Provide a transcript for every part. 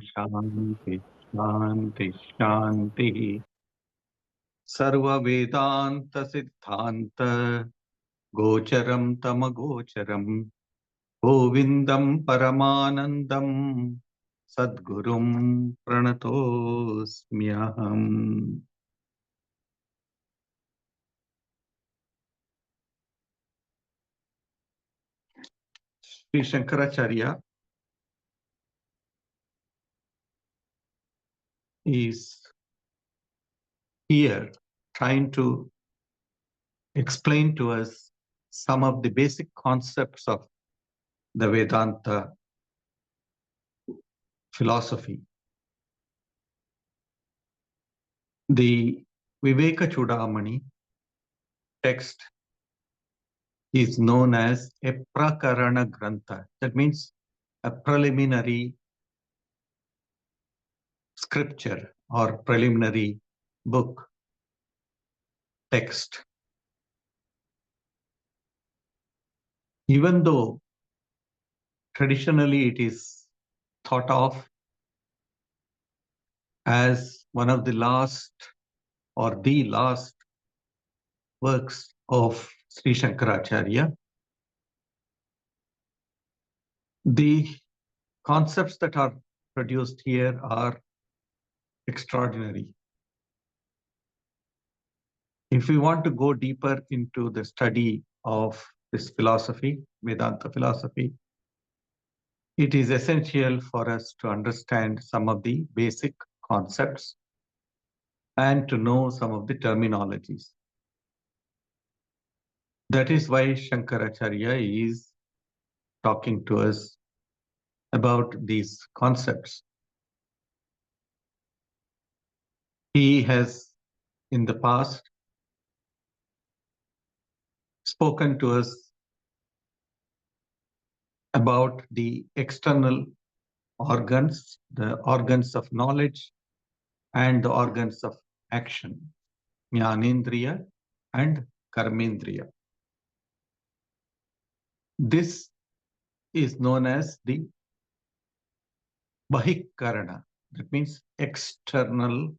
शांति शांति शांति सर्व वेदांत सिद्धांत गोचरम तम गोचरम गोविंदम परमानंदम सद्गुरुं प्रणतोस्म्यहम्. Sri Shankaracharya is here trying to explain to us some of the basic concepts of the Vedanta philosophy. The Viveka Chudamani text is known as a Prakarana Grantha. That means a preliminary scripture or preliminary book text. Even though traditionally it is thought of as one of the last or the last works of Sri Shankaracharya, the concepts that are produced here are extraordinary. If we want to go deeper into the study of this philosophy, Vedanta philosophy, it is essential for us to understand some of the basic concepts and to know some of the terminologies. That is why Shankaracharya is talking to us about these concepts. He has, in the past, spoken to us about the external organs, the organs of knowledge, and the organs of action, Jnanendriya and Karmendriya. This is known as the Bahikarana, that means external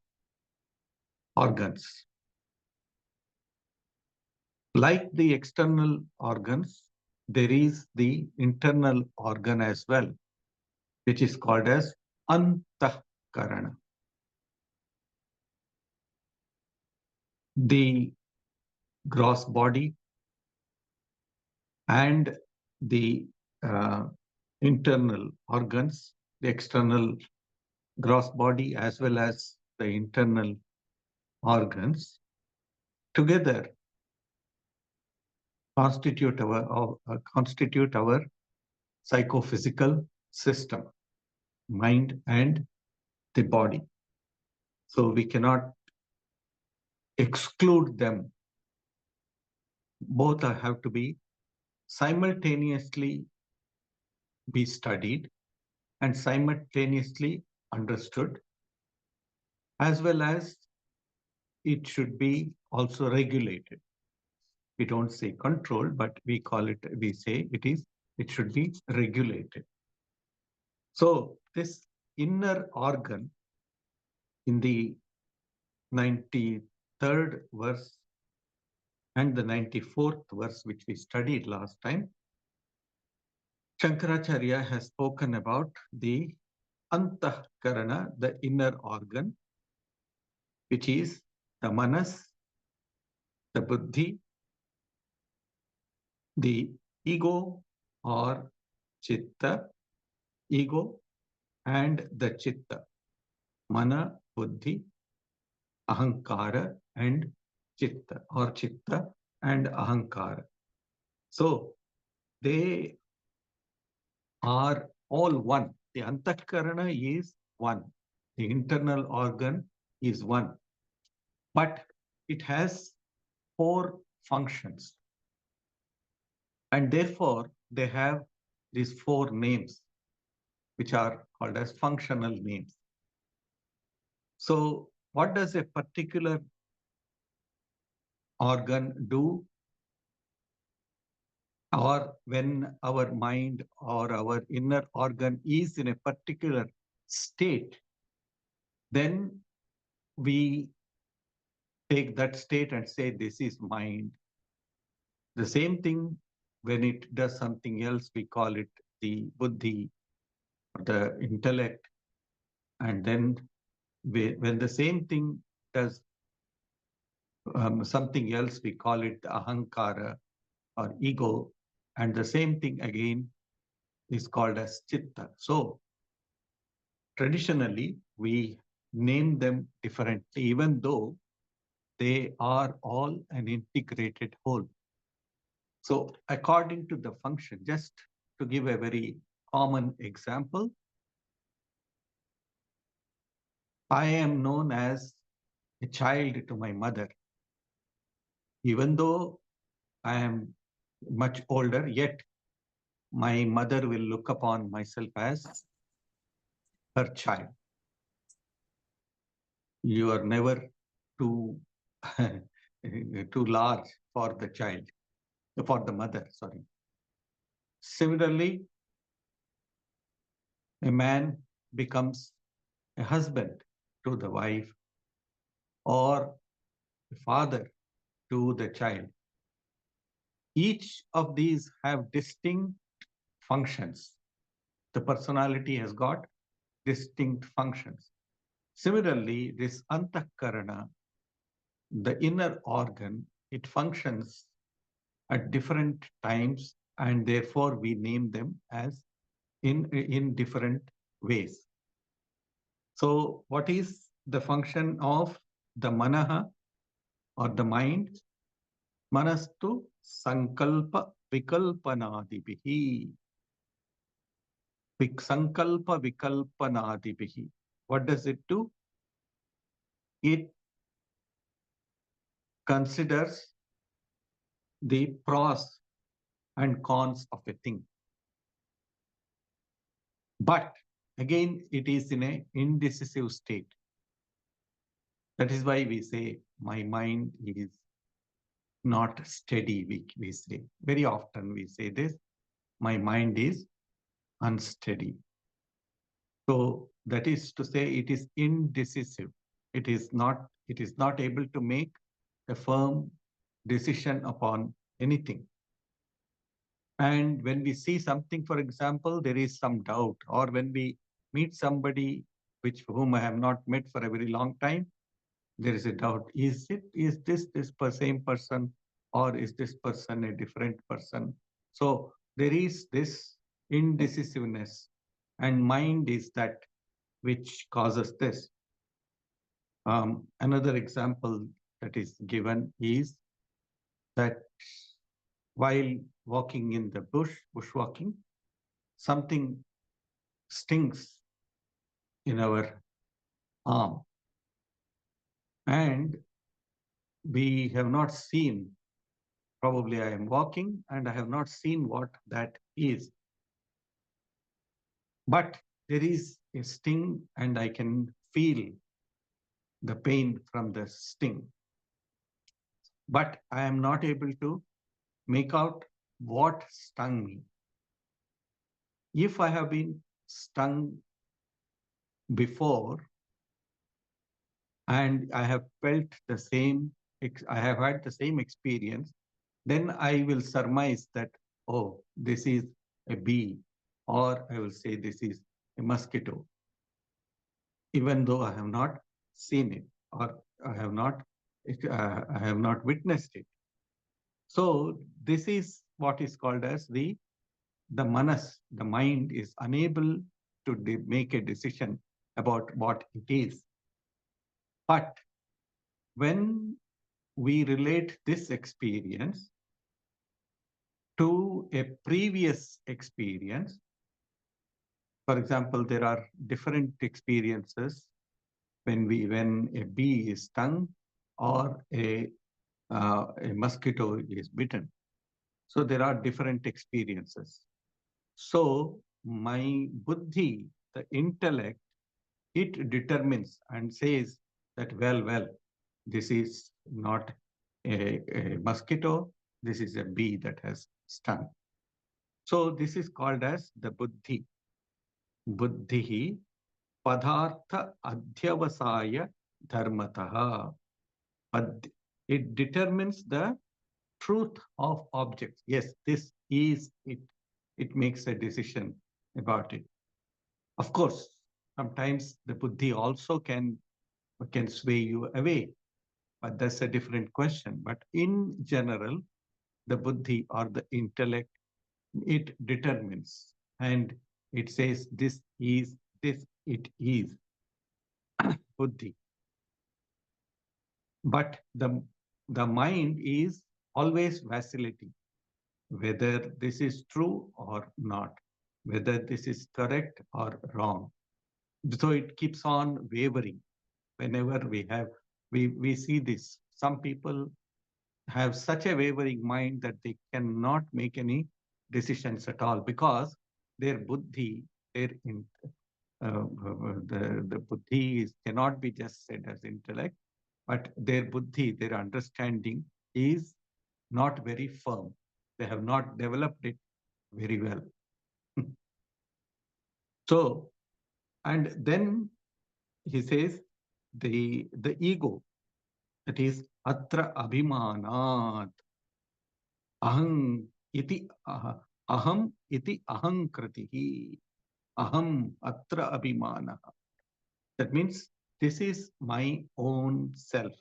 organs. Like the external organs, there is the internal organ as well, which is called as Antahkarana. The gross body and the internal organs, the external gross body as well as the internal organs, together constitute our psychophysical system, mind and the body. So we cannot exclude them. Both have to be simultaneously be studied and simultaneously understood, as well as it should be also regulated. We don't say controlled, but we say it should be regulated. So this inner organ in the 93rd verse and the 94th verse, which we studied last time, Shankaracharya has spoken about the Antahkarana, the inner organ, which is the Manas, the Buddhi, the ego or Chitta, ego and the Chitta, Mana, Buddhi, Ahankara and Chitta, or Chitta and Ahankara. So they are all one. The Antahkarana is one. The internal organ is one. But it has 4 functions. And therefore, they have these 4 names, which are called as functional names. So what does a particular organ do? Or when our mind or our inner organ is in a particular state, then we take that state and say, this is mind. The same thing, when it does something else, we call it the buddhi, the intellect. And then when the same thing does something else, we call it the ahankara or ego. And the same thing again is called as chitta. So traditionally, we name them differently, even though they are all an integrated whole. So according to the function, just to give a very common example, I am known as a child to my mother. Even though I am much older, yet my mother will look upon myself as her child. You are never too, too large for the child, for the mother, sorry. Similarly, a man becomes a husband to the wife or a father to the child. Each of these have distinct functions. The personality has got distinct functions. Similarly, this antakarana, the inner organ, it functions at different times, and therefore we name them as in different ways. So what is the function of the manaha or the mind? Manastu sankalpa vikalpanadibihi. Sankalpa vikalpanadibihi. What does it do? It considers the pros and cons of a thing. But again, it is in an indecisive state. That is why we say, my mind is not steady, we say. Very often we say this, my mind is unsteady. So that is to say, it is indecisive. It is not able to make a firm decision upon anything. And when we see something, for example, there is some doubt, or when we meet somebody whom I have not met for a very long time, there is a doubt. Is this same person, or is this person a different person? So there is this indecisiveness, and mind is that which causes this. Another example that is given is that while walking in the bushwalking, something stings in our arm, and we have not seen. Probably I am walking and I have not seen what that is. But there is a sting and I can feel the pain from the sting. But I am not able to make out what stung me. If I have been stung before and I have felt the same, I have had the same experience, then I will surmise that, oh, this is a bee, or I will say this is a mosquito, even though I have not seen it, or I have not witnessed it. So this is what is called as the manas. The mind is unable to make a decision about what it is. But when we relate this experience to a previous experience, for example, there are different experiences when a bee is stung or a mosquito is bitten. So there are different experiences. So my buddhi, the intellect, it determines and says that, well, this is not a mosquito, this is a bee that has stung. So this is called as the buddhi. Buddhi Padartha adhyavasaya dharmataha. It determines the truth of objects. Yes, this is it. It makes a decision about it. Of course, sometimes the buddhi also can sway you away, but that's a different question. But in general, the buddhi or the intellect, it determines and it says this is, this it is buddhi. But the mind is always vacillating, whether this is true or not, whether this is correct or wrong. So it keeps on wavering whenever we see this. Some people have such a wavering mind that they cannot make any decisions at all because their buddhi, the buddhi cannot be just said as intellect, but their buddhi, their understanding is not very firm. They have not developed it very well. So, and then he says the ego, that is atra abhimanat aham iti aham iti ahankritihi aham atra abhimana. That means this is my own self.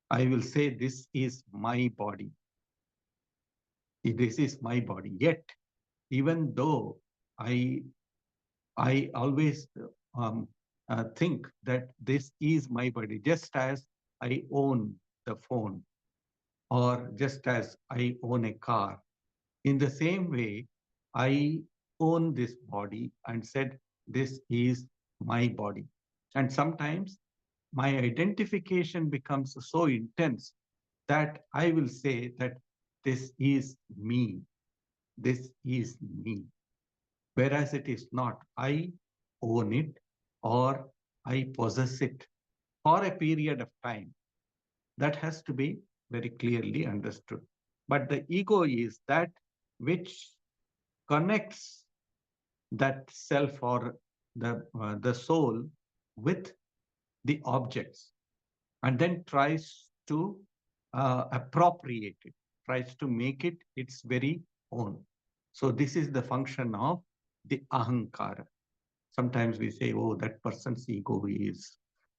I will say this is my body. This is my body. Yet, even though I always think that this is my body, just as I own the phone, or just as I own a car. In the same way, I own this body and said, this is my body. And sometimes my identification becomes so intense that I will say that this is me. This is me. Whereas it is not. I own it or I possess it for a period of time. That has to be very clearly understood. But the ego is that which connects that self or the soul with the objects and then tries to appropriate it, tries to make it its very own. So this is the function of the ahankara. Sometimes we say, oh, that person's ego is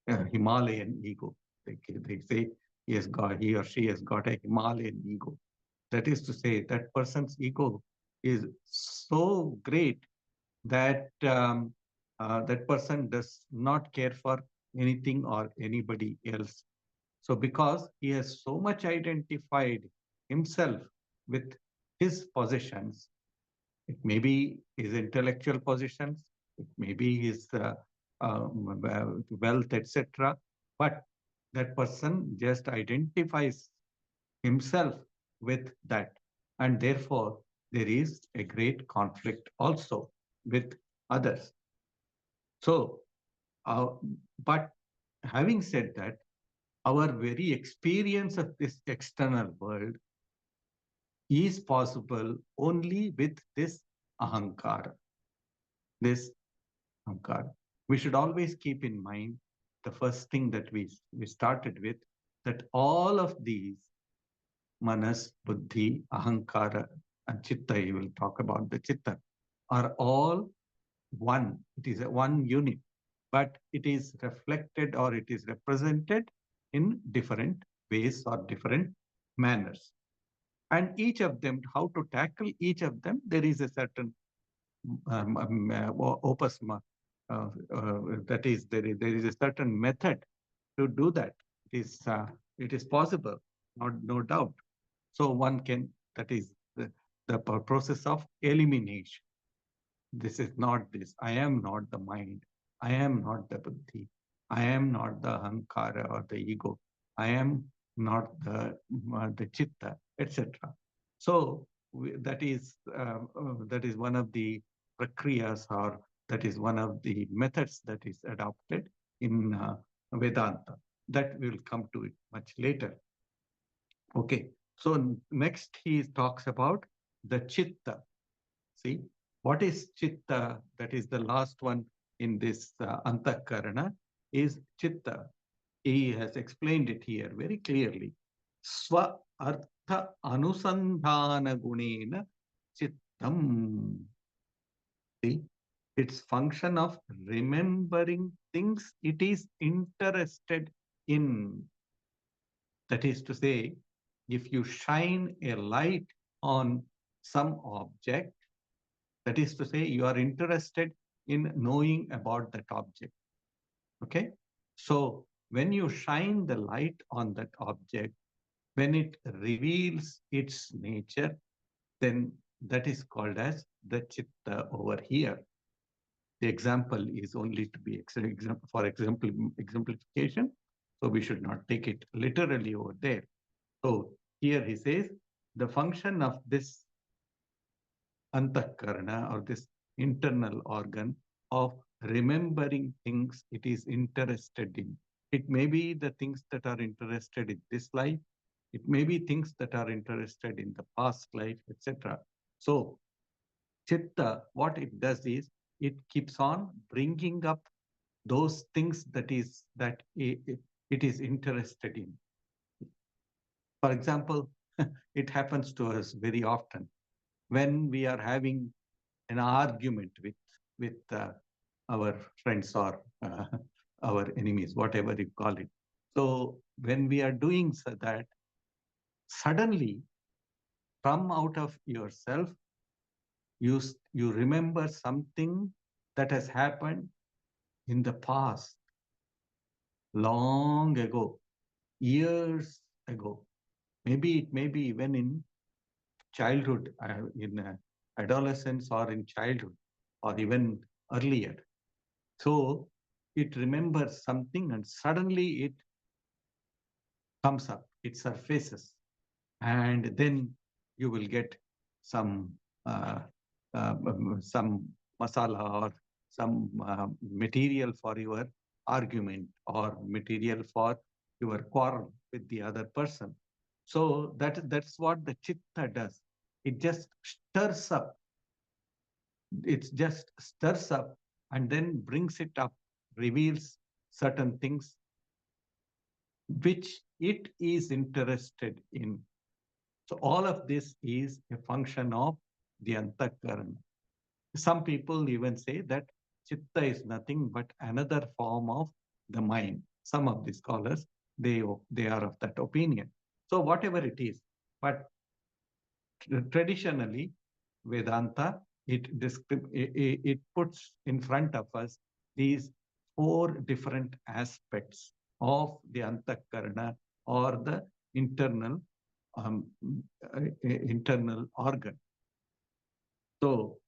a Himalayan ego. They say he or she has got a Himalayan ego. That is to say, that person's ego is so great that that person does not care for anything or anybody else. So because he has so much identified himself with his possessions, it may be his intellectual possessions, it may be his wealth, etc. But that person just identifies himself with that. And therefore, there is a great conflict also with others. So, but having said that, our very experience of this external world is possible only with this ahankara. This ahankara. We should always keep in mind the first thing that we started with, that all of these, manas, buddhi, ahankara, and chitta, you will talk about the chitta, are all one. It is a one unit, but it is reflected or it is represented in different ways or different manners. And each of them, how to tackle each of them, there is a certain opus, that is, there is a certain method to do that. It is possible, no doubt. So one can, that is the process of elimination. This is not this. I am not the mind. I am not the buddhi. I am not the ahankara or the ego. I am not the chitta, etc. So that is one of the prakriyas, or that is one of the methods that is adopted in Vedanta. That we will come to it much later. Okay. So next he talks about the chitta. See, what is chitta? That is the last one in this Antakarana is Chitta. He has explained it here very clearly. Swa Artha Anusandhana Gunena Chittam. See, its function of remembering things it is interested in. That is to say, if you shine a light on some object, that is to say, you are interested in knowing about that object. Okay? So, when you shine the light on that object, when it reveals its nature, then that is called as the chitta over here. The example is only to be for example exemplification, so we should not take it literally over there. So here he says the function of this antakarana or this internal organ of remembering things it is interested in. It may be the things that are interested in this life. It may be things that are interested in the past life, etc. So chitta, what it does is it keeps on bringing up those things that it is interested in. For example, it happens to us very often when we are having an argument with our friends or our enemies, whatever you call it. So when we are doing so that, suddenly from out of yourself, you remember something that has happened in the past, long ago, years ago. Maybe it may be even in childhood, in adolescence or in childhood, or even earlier. So it remembers something and suddenly it comes up, it surfaces, and then you will get some some masala or some material for your argument or material for your quarrel with the other person. So that's what the chitta does. It just stirs up. It just stirs up and then brings it up, reveals certain things which it is interested in. So all of this is a function of the antakarana. Some people even say that chitta is nothing but another form of the mind. Some of the scholars, they are of that opinion. So whatever it is, but traditionally, Vedanta, it puts in front of us these four different aspects of the antakarana or the internal internal organ. So,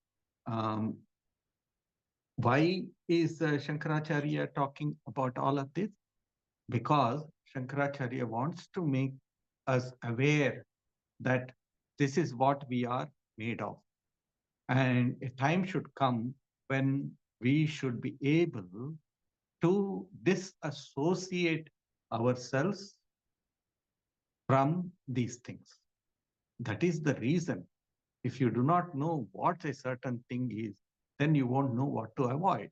why is Shankaracharya talking about all of this? Because Shankaracharya wants to make us aware that this is what we are made of. And a time should come when we should be able to disassociate ourselves from these things. That is the reason. If you do not know what a certain thing is, then you won't know what to avoid.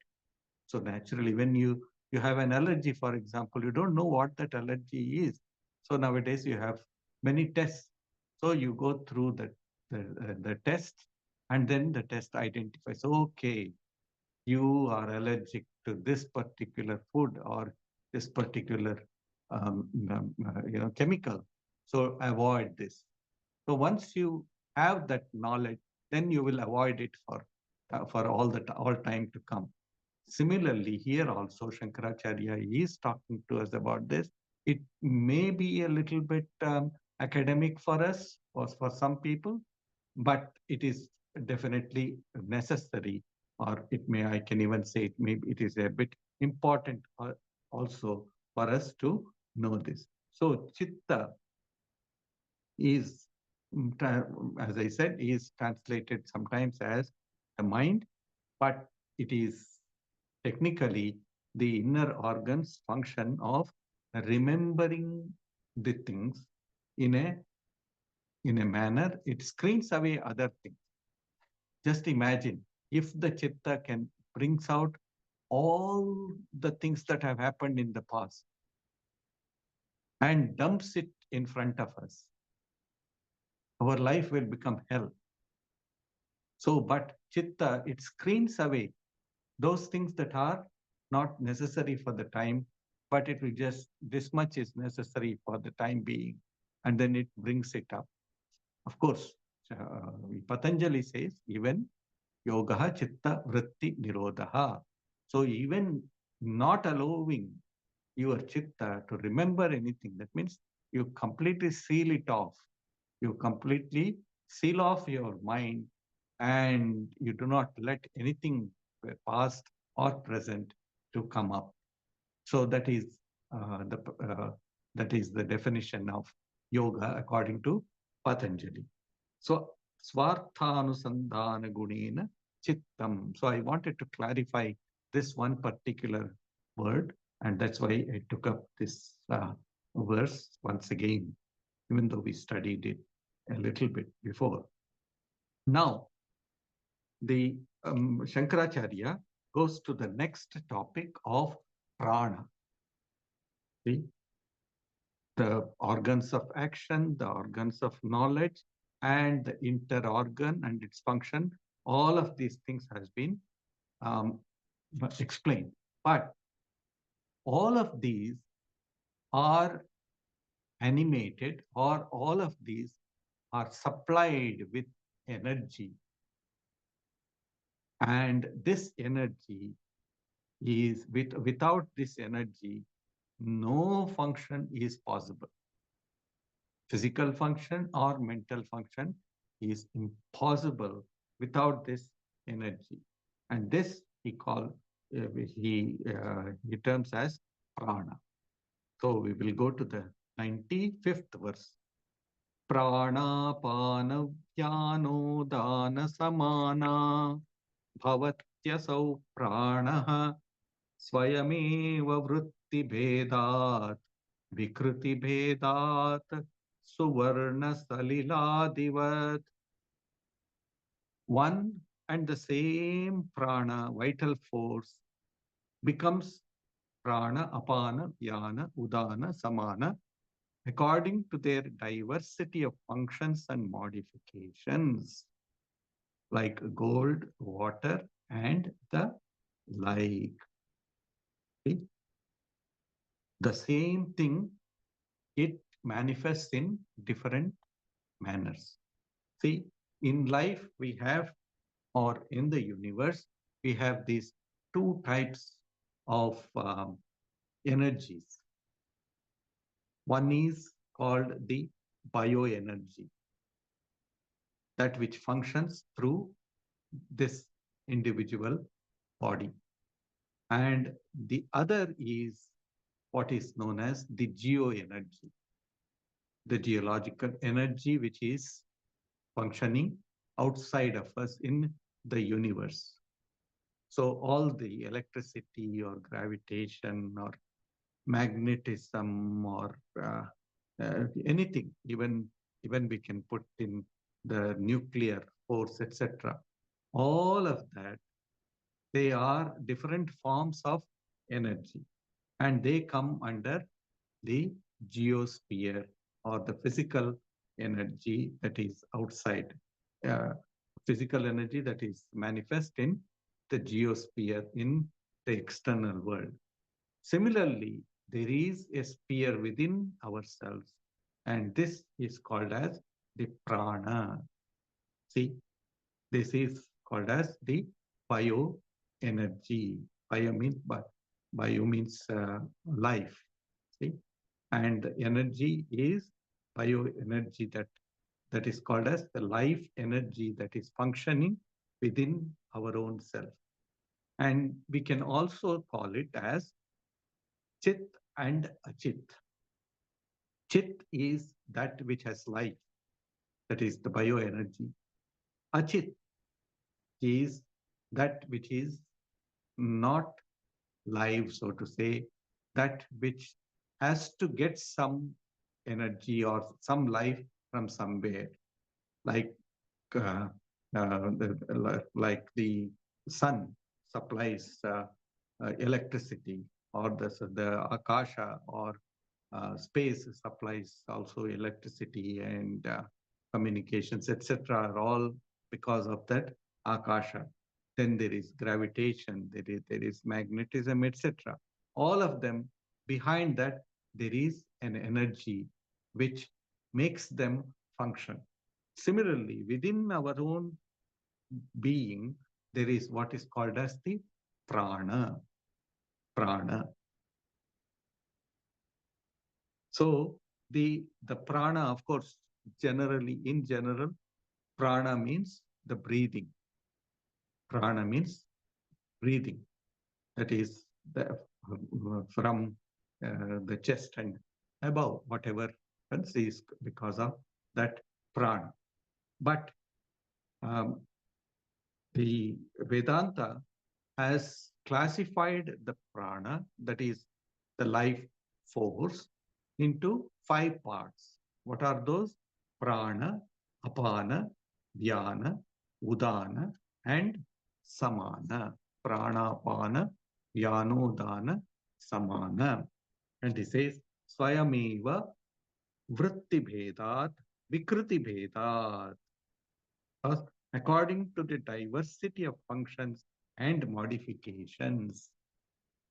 So naturally, when you have an allergy, for example, you don't know what that allergy is. So nowadays you have many tests. So you go through the test, and then the test identifies, okay, you are allergic to this particular food or this particular chemical. So avoid this. So once you have that knowledge, then you will avoid it for all time to come. Similarly, here also Shankaracharya is talking to us about this. It may be a little bit academic for us or for some people, but it is definitely necessary, or I can even say it is a bit important also for us to know this. So chitta is, as I said, is translated sometimes as the mind, but it is technically the inner organ's function of remembering the things in a manner. It screens away other things. Just imagine if the chitta can brings out all the things that have happened in the past and dumps it in front of us, our life will become hell. So, but chitta, it screens away those things that are not necessary for the time, but it will just, this much is necessary for the time being, and then it brings it up. Of course, Patanjali says, even yogaha chitta vritti nirodha. So even not allowing your chitta to remember anything, that means you completely seal it off. You completely seal off your mind and you do not let anything past or present to come up. So that is the definition of yoga according to Patanjali. So swarthanusandhana gunena chittam. So I wanted to clarify this one particular word, and that's why I took up this verse once again, even though we studied it a little bit before. Now, the Shankaracharya goes to the next topic of prana. See, the organs of action, the organs of knowledge, and the interorgan and its function. All of these things has been explained. But all of these are animated, or all of these are supplied with energy. And this energy is, without this energy, no function is possible. Physical function or mental function is impossible without this energy. And this he terms as prana. So we will go to the 95th verse. Pranapana vyano dana samana bhavatyasau pranaha swayameva vritti bhedat vikriti bhedat suvarna saliladivat. One and the same prana, vital force, becomes prana, apana, vyana, udana, samana, according to their diversity of functions and modifications, like gold, water, and the like. See? The same thing, it manifests in different manners. See, in life we have, or in the universe, we have these two types of energies. One is called the bioenergy, that which functions through this individual body. And the other is what is known as the geoenergy, the geological energy which is functioning outside of us in the universe. So all the electricity or gravitation or magnetism or anything, even we can put in the nuclear force, etc. All of that, they are different forms of energy, and they come under the geosphere, or the physical energy that is outside, physical energy that is manifest in the geosphere, in the external world. Similarly, there is a sphere within ourselves, and this is called as the prana. See, this is called as the bioenergy. Bio means life. See, and the energy is bioenergy, that is called as the life energy that is functioning within our own self. And we can also call it as Chit and Achit. Chit is that which has life, that is the bioenergy. Achit is that which is not live, so to say, that which has to get some energy or some life from somewhere, like like the sun supplies electricity, or the Akasha or space supplies also electricity and communications, etc., are all because of that Akasha. Then there is gravitation, there is magnetism, etc. All of them, behind that, there is an energy which makes them function. Similarly, within our own being, there is what is called as the prana. Prana. So the prana, of course, in general, prana means the breathing. Prana means breathing. That is from the chest and above, whatever is because of that prana. But the Vedanta has classified the prana, that is the life force, into 5 parts. What are those? Prana, apana, dhyana, udana, and samana. Prana, apana, dhyano, samana. And he says, swayameva vritti bhedat, vikriti bhedat. According to the diversity of functions and modifications.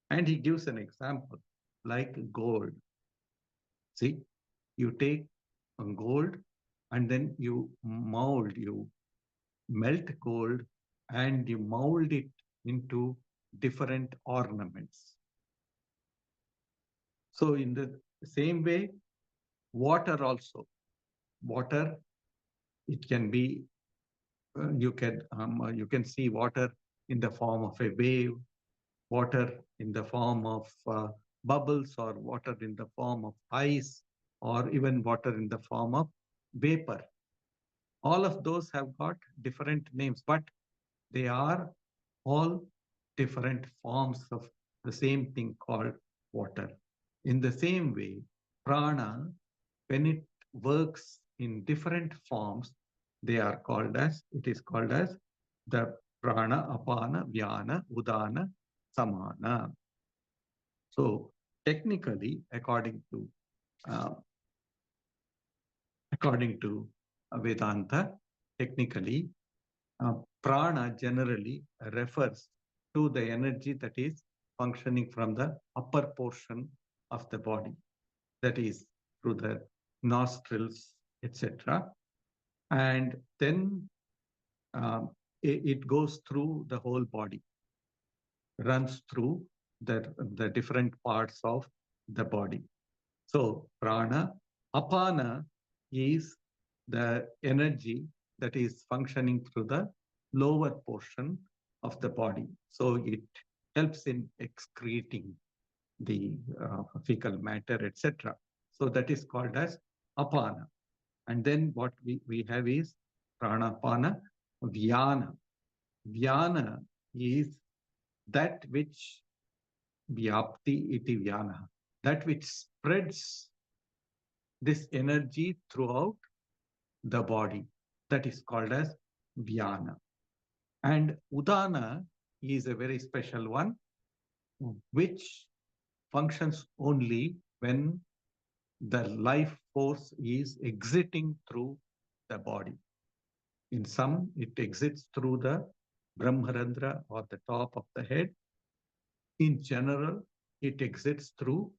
And he gives an example like gold. See, you take gold and then you melt gold and you mold it into different ornaments. So in the same way, water also. Water, it can be, you can see water in the form of a wave, water in the form of bubbles, or water in the form of ice, or even water in the form of vapor. All of those have got different names, but they are all different forms of the same thing called water. In the same way, prana, when it works in different forms, it is called as the prana, apana, vyana, udana, samana. So technically, according to Vedanta, technically, prana generally refers to the energy that is functioning from the upper portion of the body, that is through the nostrils, etc. And then it goes through the whole body, runs through the different parts of the body. So prana, apana is the energy that is functioning through the lower portion of the body. So it helps in excreting the fecal matter, etc. So that is called as apana. And then what we have is pranapana, vyana. Vyana is that which vyapti iti vyana, that which spreads this energy throughout the body. That is called as vyana. And udana is a very special one, which functions only when the life force is exiting through the body. In some, it exits through the Brahmarandra, or the top of the head. In general, it exits through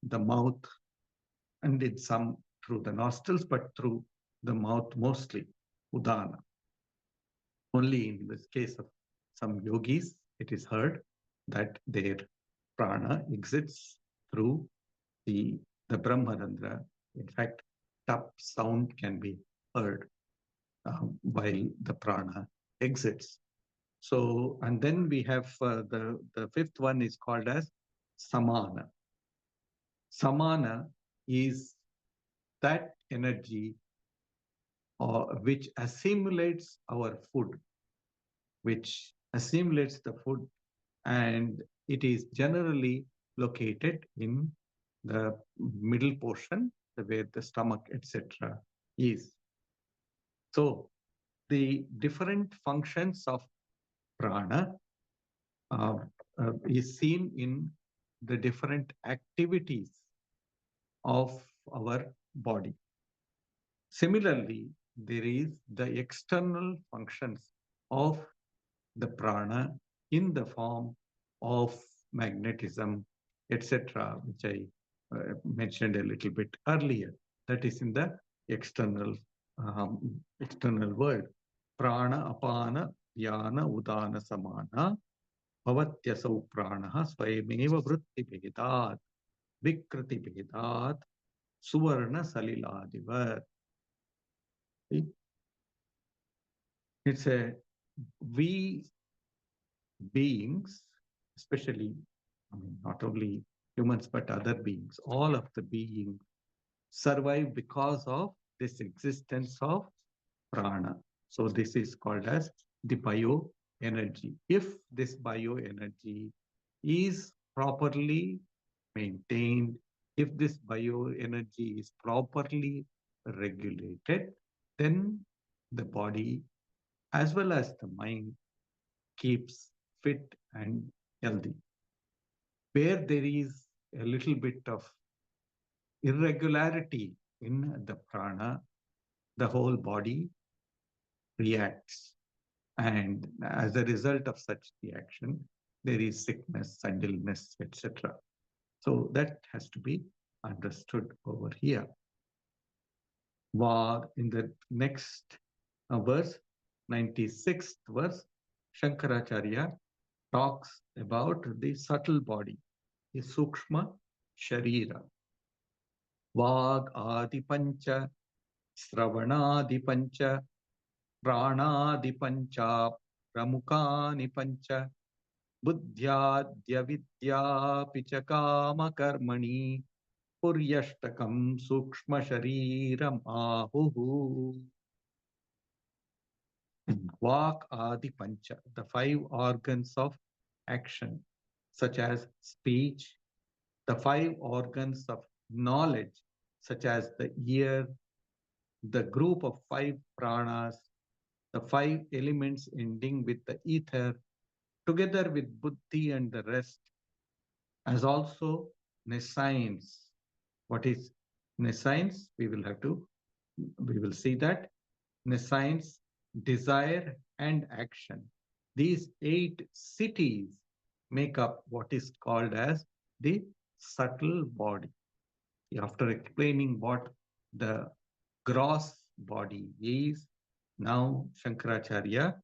the mouth, and in some through the nostrils, but through the mouth mostly, udana. Only in this case of some yogis, it is heard that their prana exits through the Brahmarandra. In fact, tap sound can be heard while the prana exits. So, and then we have the fifth one is called as samana. Samana is that energy which assimilates our food, and it is generally located in the middle portion, where the stomach, etc. is. So the different functions of prana is seen in the different activities of our body. Similarly, there is the external functions of the prana in the form of magnetism, etc., which I mentioned a little bit earlier. That is in the external external world. Prana, apana, yana, udana, samana, bhavatyasau pranaha swayameva vritti bhedat, vikriti bhedat, suvarna saliladivat. It's a we beings, especially, I mean, not only humans, but other beings, all of the beings survive because of this existence of prana. So this is called as the bioenergy. If this bioenergy is properly maintained, if this bioenergy is properly regulated, then the body as well as the mind keeps fit and healthy. Where there is a little bit of irregularity in the prana, the whole body reacts. And as a result of such reaction, there is sickness and illness, etc. So that has to be understood over here. In the next verse, 96th verse, Shankaracharya talks about the subtle body, the Sukshma Sharira. Vag Adi Pancha, Sravanadi Pancha, Pranadi Pancha, Pramukani Pancha, Buddhyadya Vidya Pichakama Karmani, Puryashtakam Sukshma Shariram Ahuhu. Vak Adi Pancha, the 5 organs of action, such as speech, the 5 organs of knowledge, such as the ear, the group of 5 pranas, the 5 elements ending with the ether, together with buddhi and the rest, as also nescience. What is nescience? We will see that. Nescience, desire and action. These 8 cities make up what is called as the subtle body. After explaining what the gross body is, now Shankaracharya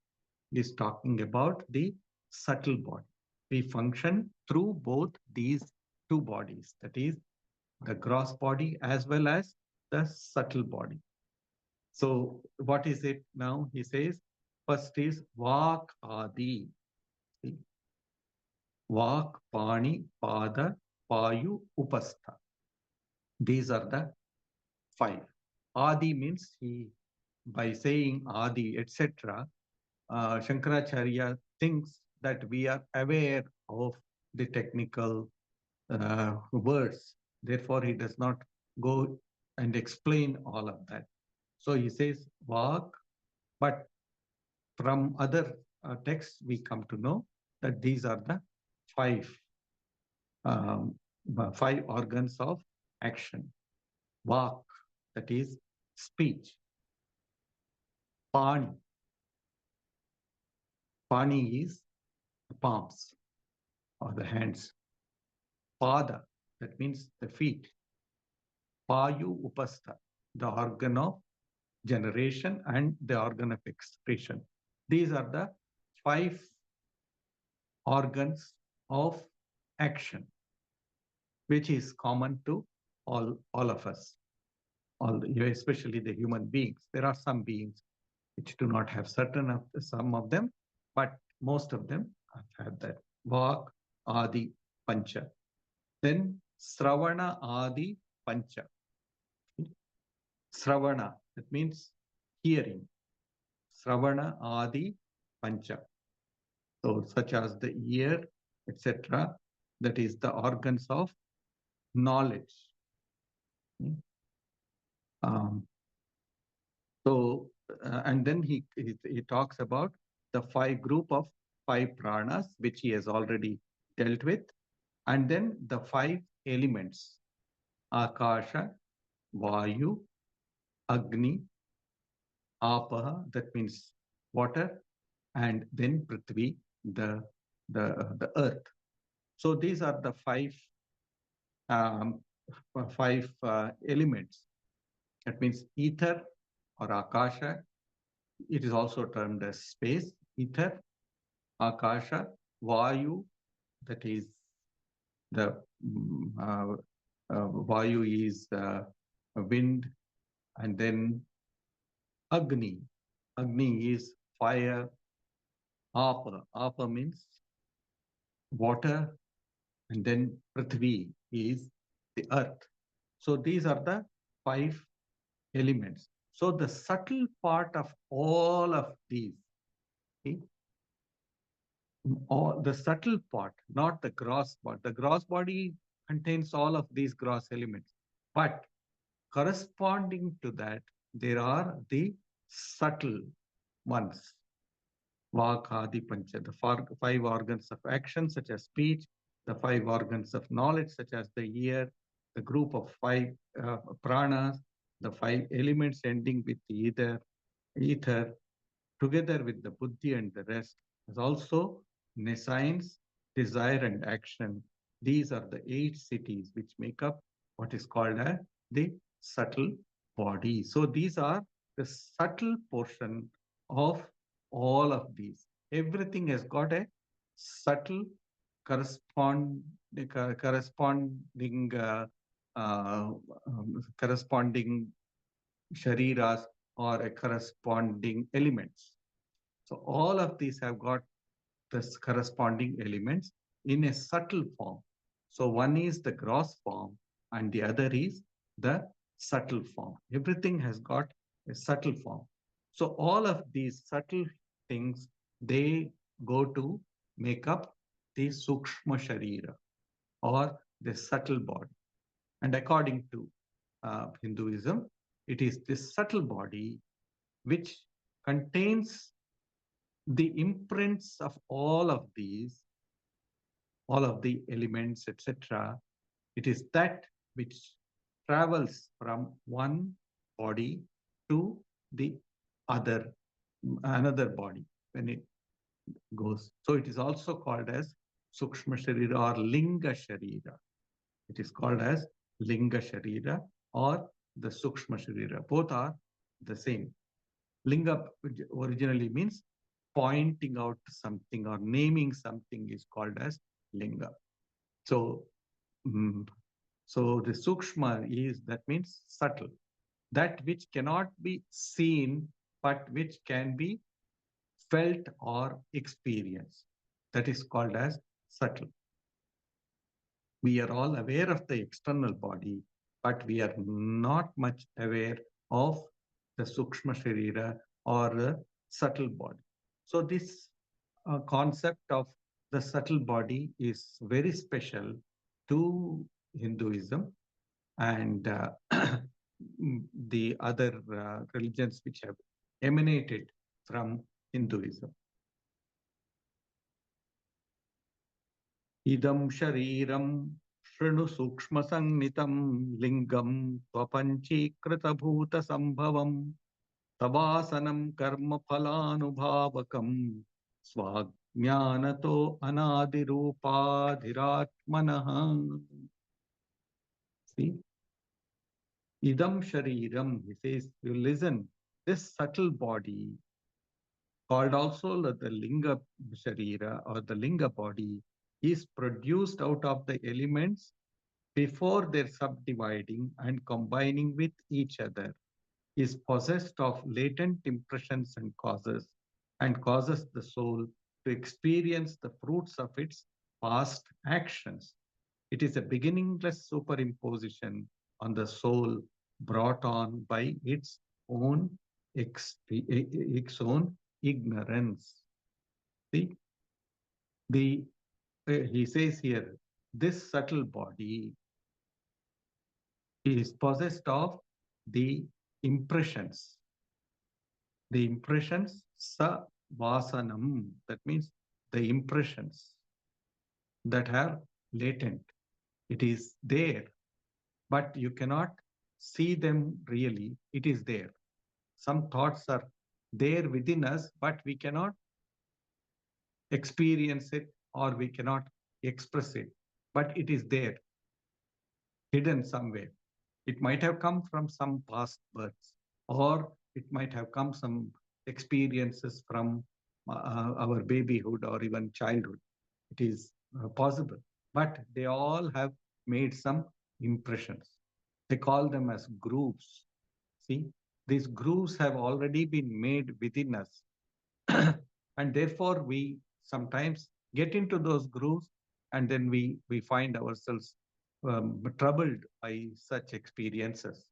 is talking about the subtle body. We function through both these 2 bodies, that is the gross body as well as the subtle body. So what is it now? He says, first is Vak Adi. Vak, Pani, Pada, Payu, Upastha. These are the 5. Adi means by saying Adi, etc., Shankaracharya thinks that we are aware of the technical words. Therefore, he does not go and explain all of that. So he says Vak, but from other texts, we come to know that these are the 5 organs of action. Vak, that is speech. Pani. Pani is the palms or the hands. Pada, that means the feet. Payu Upastha, the organ of generation and the organ of expression. These are the 5 organs of action, which is common to all of us, especially the human beings. There are some beings which do not have some of them, but most of them have that. Vak Adi Pancha. Then Sravana Adi Pancha. Sravana, that means hearing. Sravana Adi Pancha. So such as the ear, etc. That is the organs of knowledge. And then he talks about the 5 group of 5 pranas, which he has already dealt with. And then the 5 elements, Akasha, Vayu, Agni, Apaha, that means water, and then Prithvi, the earth. So these are the um, five elements. That means ether or Akasha. It is also termed as space, ether, Akasha, Vayu, that is the Vayu is wind, and then Agni. Agni is fire. Apa. Apa means water, and then Prithvi is the earth. So these are the 5 elements. So the subtle part of all of these, okay, all the subtle part, not the gross part. The gross body contains all of these gross elements, but corresponding to that, there are the subtle ones. Vak, Adi, Pancha, the 5 organs of action, such as speech, the 5 organs of knowledge, such as the ear, the group of 5 pranas, the 5 elements ending with ether, together with the buddhi and the rest, is also nescience, desire, and action. These are the 8 cities which make up what is called as the subtle body. So these are the subtle portion of all of these. Everything has got a subtle corresponding corresponding shariras or a corresponding elements. So all of these have got this corresponding elements in a subtle form. So one is the gross form and the other is the subtle form. Everything has got a subtle form. So all of these subtle things, they go to make up the Sukshma Sharira or the subtle body. And according to Hinduism, it is this subtle body which contains the imprints of all of these, all of the elements, etc. It is that which travels from one body to the another body when it goes. So it is also called as Sukshma Sharira or Linga Sharira. It is called as Linga Sharira or the Sukshma Sharira. Both are the same. Linga originally means pointing out something or naming something is called as Linga. So, so the Sukshma is, that means subtle, that which cannot be seen, but which can be felt or experienced. That is called as subtle. We are all aware of the external body, but we are not much aware of the Sukshma Sharira or the subtle body. So this concept of the subtle body is very special to Hinduism and the other religions which have emanated from Hinduism. Idam shariram shrinu sukshma sangnitam lingam tvapanchikrita bhuta sambhavam tavasanam karma phalanubhavakam swajnanato anadirupadhiratmanaha. See, idam shariram, he says, you listen, this subtle body, called also the linga sharira or the linga body, is produced out of the elements before their subdividing and combining with each other, is possessed of latent impressions and causes the soul to experience the fruits of its past actions. It is a beginningless superimposition on the soul brought on by its own ignorance. See, he says here, this subtle body is possessed of the impressions. The impressions, sa vasanam, that means the impressions. that are latent. It is there, but you cannot see them really. It is there. Some thoughts are there within us, but we cannot experience it or we cannot express it. But it is there, hidden somewhere. It might have come from some past births, or it might have come some experiences from our babyhood or even childhood. It is possible, but they all have made some impressions. They call them as grooves. See, these grooves have already been made within us. And therefore, we sometimes get into those grooves and then we find ourselves troubled by such experiences.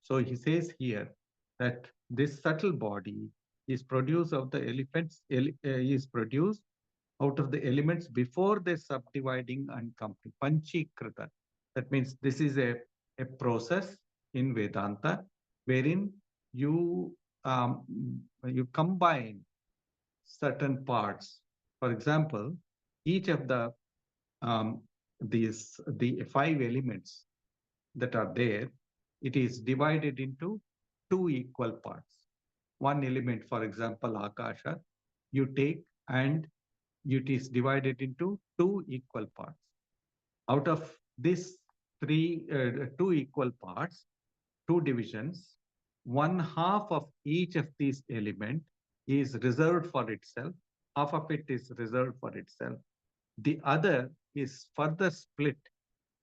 So he says here that this subtle body is produced of the is produced out of the elements before they subdividing and complete. Panchikrita. That means this is a process in Vedanta wherein you you combine certain parts. For example, each of the 5 elements that are there, it is divided into 2 equal parts. One element, for example, Akasha, you take and it is divided into 2 equal parts. Out of this 2 equal parts, 2 divisions, 1/2 of each of these elements is reserved for itself. Half of it is reserved for itself. The other is further split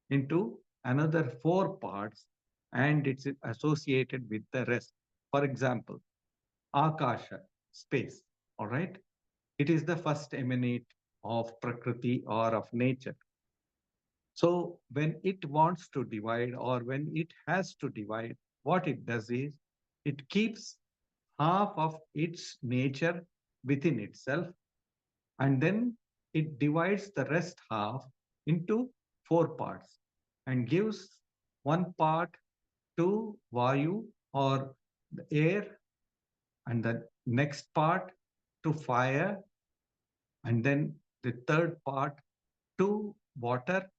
into another 4 parts and it's associated with the rest. For example, Akasha, space, all right? It is the first emanate of Prakriti or of nature. So when it wants to divide or when it has to divide, what it does is it keeps half of its nature within itself and then it divides the rest half into 4 parts and gives one part to Vayu or the air and the next part to fire and then the third part to water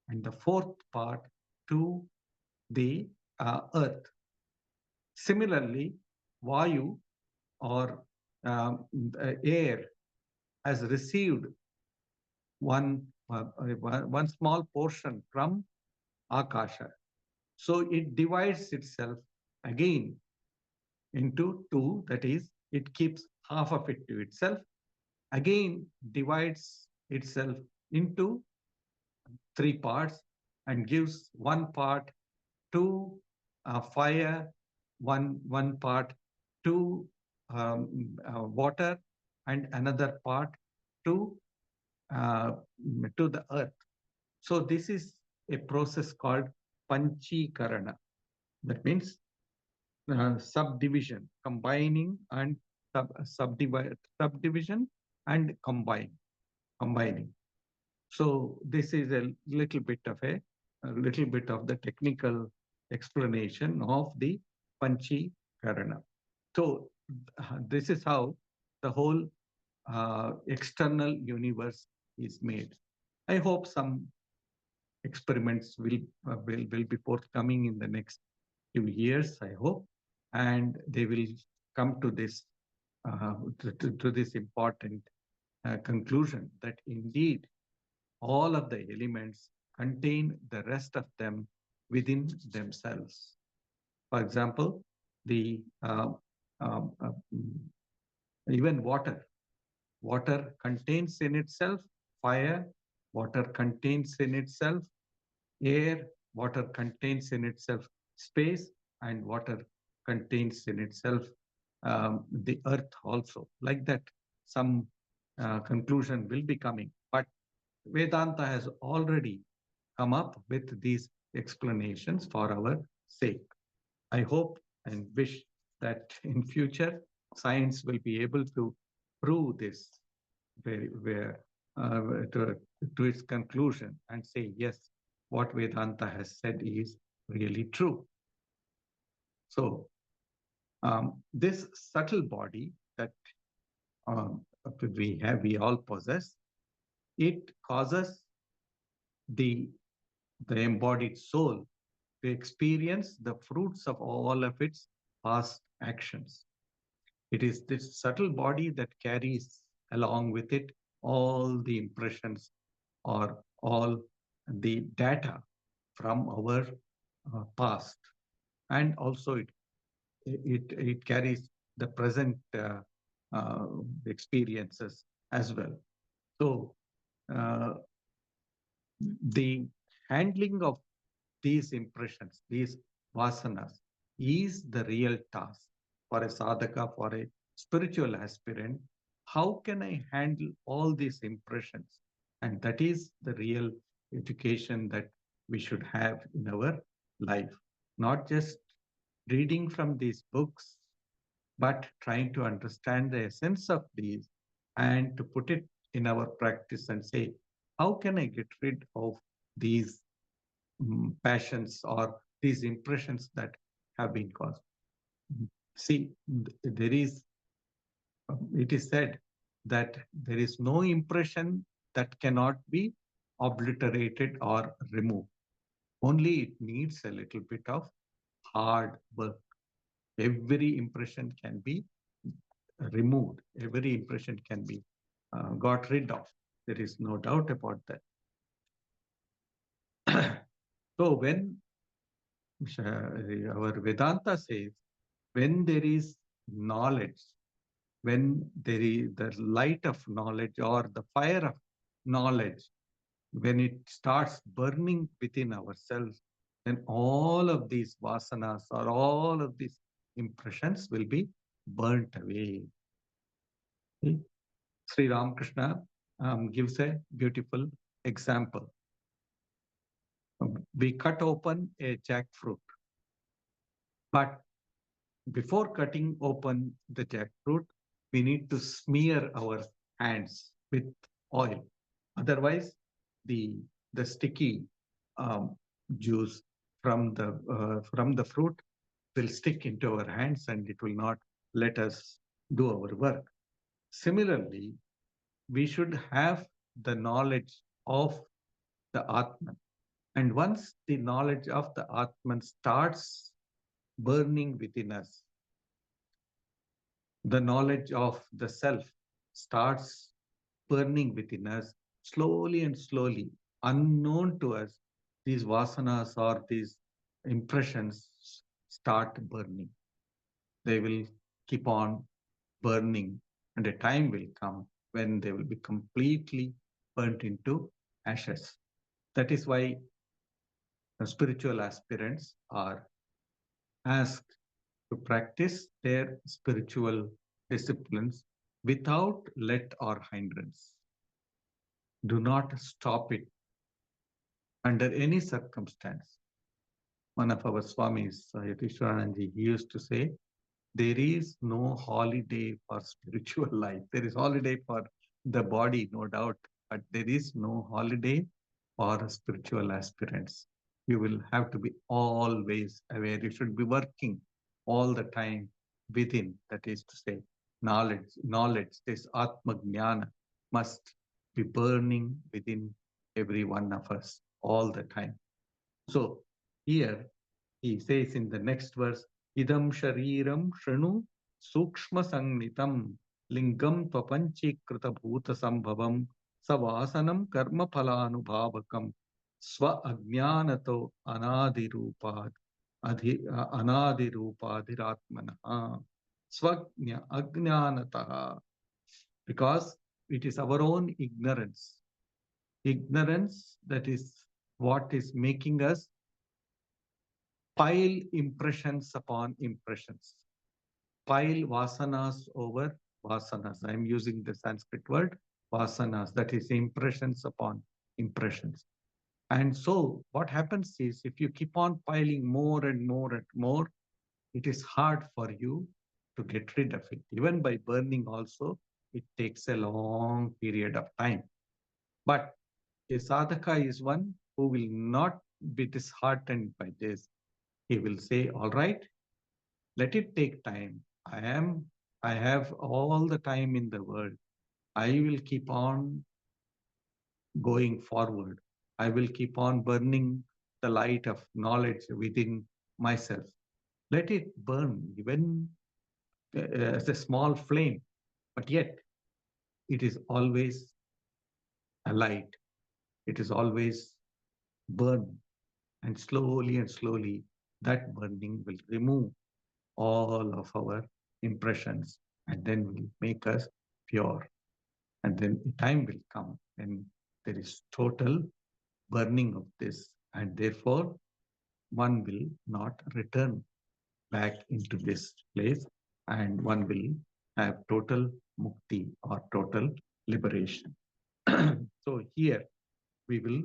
and the fourth part to the earth. Similarly, Vayu or air has received one small portion from Akasha. So it divides itself again into 2, that is, it keeps half of it to itself, again divides itself into 3 parts and gives one part to fire, one part to water, and another part to uh, to the earth. So this is a process called Panchikarana. That means subdivision, combining and subdivision and combining. So this is a little bit of the technical explanation of the Panchikarana. So this is how the whole external universe is made. I hope some experiments will be forthcoming in the next few years, I hope, and they will come to this to this important conclusion that indeed all of the elements contain the rest of them within themselves. For example, the um, uh, even water. Water contains in itself fire, water contains in itself air, water contains in itself space, and water contains in itself the earth also. Like that, some conclusion will be coming. But Vedanta has already come up with these explanations for our sake. I hope and wish that in future science will be able to prove this to its conclusion and say, yes, what Vedanta has said is really true. So this subtle body that we all possess, it causes the embodied soul to experience the fruits of all of its past actions. It is this subtle body that carries along with it all the impressions or all the data from our past, and also it carries the present uh, experiences as well. So uh, the handling of these impressions, these vasanas, is the real task for a sadhaka, for a spiritual aspirant. How can I handle all these impressions? And that is the real education that we should have in our life. Not just reading from these books, but trying to understand the essence of these and to put it in our practice and say, how can I get rid of these passions or these impressions that have been caused? See, there is, it is said that there is no impression that cannot be obliterated or removed. Only it needs a little bit of hard work. Every impression can be removed. Every impression can be got rid of. There is no doubt about that. So when our Vedanta says, when there is knowledge, when there is the light of knowledge or the fire of knowledge, when it starts burning within ourselves, then all of these vasanas or all of these impressions will be burnt away. Sri Ramakrishna gives a beautiful example. We cut open a jackfruit, but before cutting open the jackfruit, we need to smear our hands with oil. Otherwise, the sticky juice from the fruit will stick into our hands and it will not let us do our work. Similarly, we should have the knowledge of the Atman. And once the knowledge of the Atman starts burning within us, the knowledge of the self starts burning within us, slowly and slowly, unknown to us, these vasanas or these impressions start burning. They will keep on burning, and a time will come when they will be completely burnt into ashes. That is why the spiritual aspirants are asked to practice their spiritual disciplines without let or hindrance. Do not stop it under any circumstance. One of our Swamis, Yatishwaranand, he used to say, there is no holiday for spiritual life. There is holiday for the body, no doubt, but there is no holiday for spiritual aspirants. You will have to be always aware. You should be working all the time within, that is to say, knowledge, this Atma Jnana must be burning within every one of us all the time. So here he says in the next verse, idam shariram shranu sukshma sangnitam lingam tvapanchikrita bhuta sambhavam savasanam karma phalanubhavakam swa ajnanato anadirupad anadirupadiratmana swagnya ajnanataha, because it is our own ignorance that is what is making us pile impressions upon impressions, pile vasanas over vasanas. I'm using the Sanskrit word vasanas, that is impressions upon impressions. And so what happens is, if you keep on piling more and more and more, it is hard for you to get rid of it. Even by burning also, it takes a long period of time. But a sadhaka is one who will not be disheartened by this. He will say, all right, let it take time. I have all the time in the world. I will keep on going forward. I will keep on burning the light of knowledge within myself. Let it burn even as a small flame, but yet it is always a light. It is always burn, and slowly that burning will remove all of our impressions and then will make us pure. And then the time will come when there is total burning of this, and therefore one will not return back into this place, and one will have total mukti or total liberation. So here we will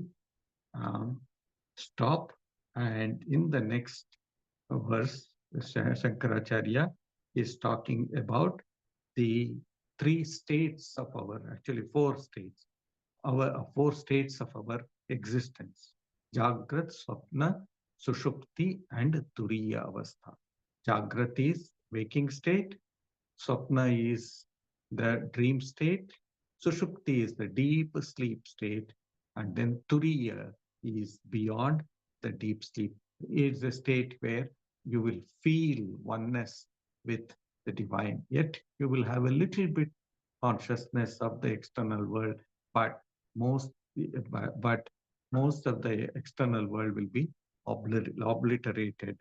stop, and in the next verse, Shankaracharya is talking about the three states of our, actually four states, our four states of our existence: Jagrat, Swapna, Sushupti, and Turiya Avastha. Jagrat is waking state, Swapna is the dream state, Sushupti is the deep sleep state, and then Turiya is beyond the deep sleep. It's a state where you will feel oneness with the divine. Yet you will have a little bit consciousness of the external world, but most but most of the external world will be obliterated,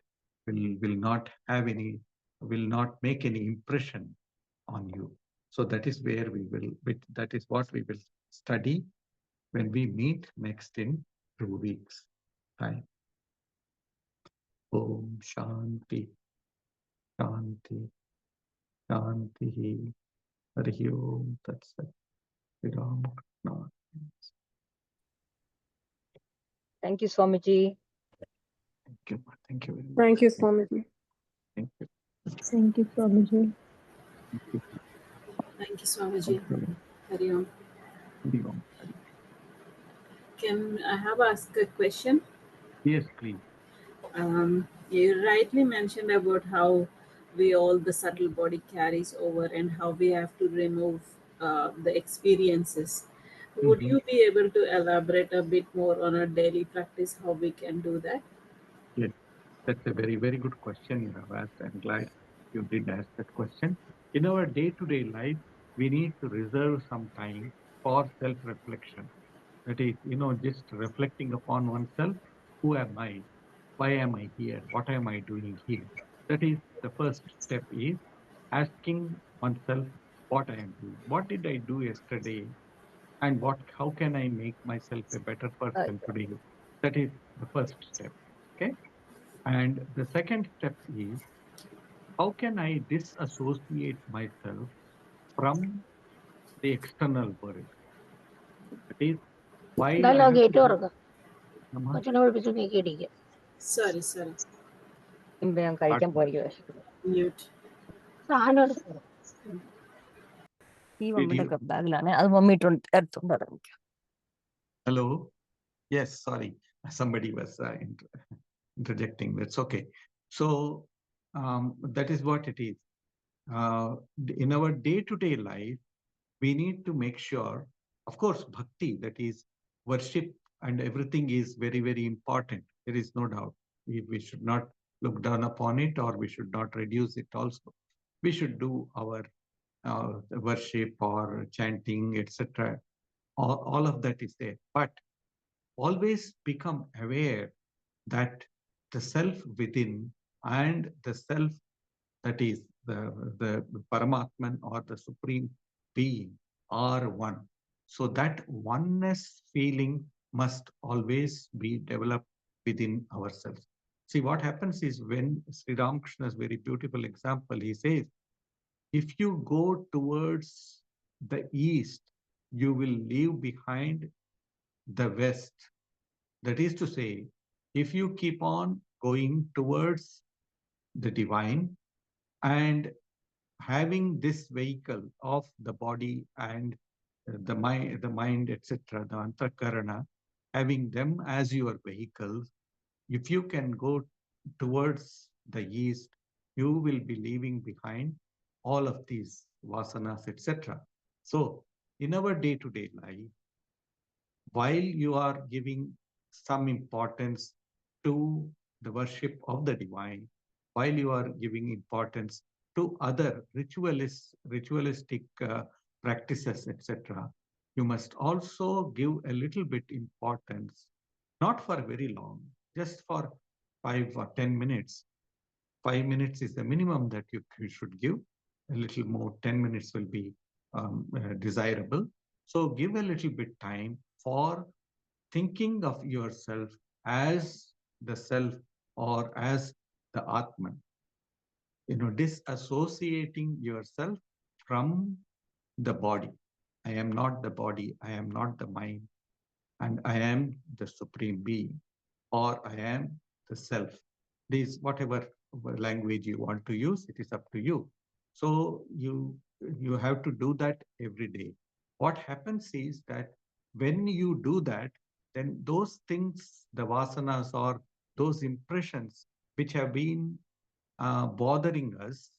will not have any, will not make any impression on you. So that is where we will, that is what we will study when we meet next in 2 weeks time. Om Shanti, Shanti, Shanti. Hari Om Tat Sat. Shri Ram Krishna. Thank you, Swamiji. Thank you. Thank you very much. Thank you, Swamiji. Thank you. Thank you, Swamiji. Thank you, Swamiji. Hari Om. Hari Om. Can I have asked a question? Yes, please. You rightly mentioned about how we all the subtle body carries over and how we have to remove the experiences. Would you be able to elaborate a bit more on our daily practice, how we can do that? Yes, that's a very, very good question you have asked. I'm glad you did ask that question. In our day-to-day life, we need to reserve some time for self-reflection. That is, just reflecting upon oneself. Who am I? Why am I here? What am I doing here? That is the first step, is asking oneself what I am doing. What did I do yesterday? And how can I make myself a better person today? That is the first step. Okay. And the second step is, how can I disassociate myself from the external world? That is, while I have to go. Sorry. Mute. Hello. Yes, sorry. Somebody was interjecting. That's okay. So that is what it is. In our day-to-day life, we need to make sure, of course, bhakti, that is worship and everything, is very, very important. There is no doubt. We should not look down upon it, or we should not reduce it also. We should do our worship or chanting, etc. All of that is there. But always become aware that the self within and the self, that is the Paramatman or the Supreme Being, are one. So that oneness feeling must always be developed within ourselves. See, what happens is, when Sri Ramakrishna's very beautiful example, he says, if you go towards the east, you will leave behind the west. That is to say, if you keep on going towards the divine and having this vehicle of the body and the mind, etc., the antakarana, having them as your vehicles, if you can go towards the east, you will be leaving behind all of these vasanas, etc. So in our day-to-day life, while you are giving some importance to the worship of the divine, while you are giving importance to other ritualistic practices, etc., you must also give a little bit importance, not for very long, just for 5 or 10 minutes. 5 minutes is the minimum that you should give. A little more, 10 minutes will be desirable. So give a little bit time for thinking of yourself as the self or as the Atman. Disassociating yourself from the body. I am not the body, I am not the mind, and I am the supreme being, or I am the self. This, whatever language you want to use, it is up to you. So you have to do that every day. What happens is that when you do that, then those things, the vasanas or those impressions which have been bothering us,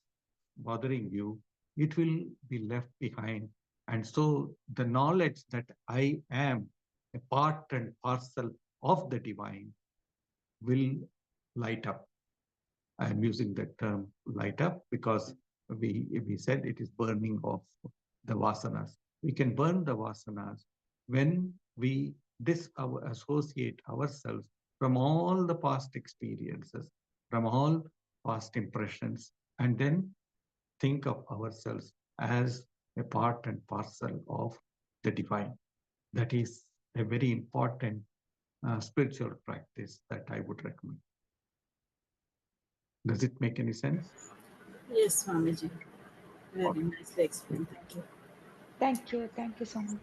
bothering you, it will be left behind. And so the knowledge that I am a part and parcel of the divine will light up. I am using the term light up because we said it is burning of the vasanas. We can burn the vasanas when we disassociate ourselves from all the past experiences, from all past impressions, and then think of ourselves as a part and parcel of the divine. That is a very important spiritual practice that I would recommend. Does it make any sense? Yes, Swamiji. Very Okay. nicely explained. Thank you. Thank you. Thank you so much.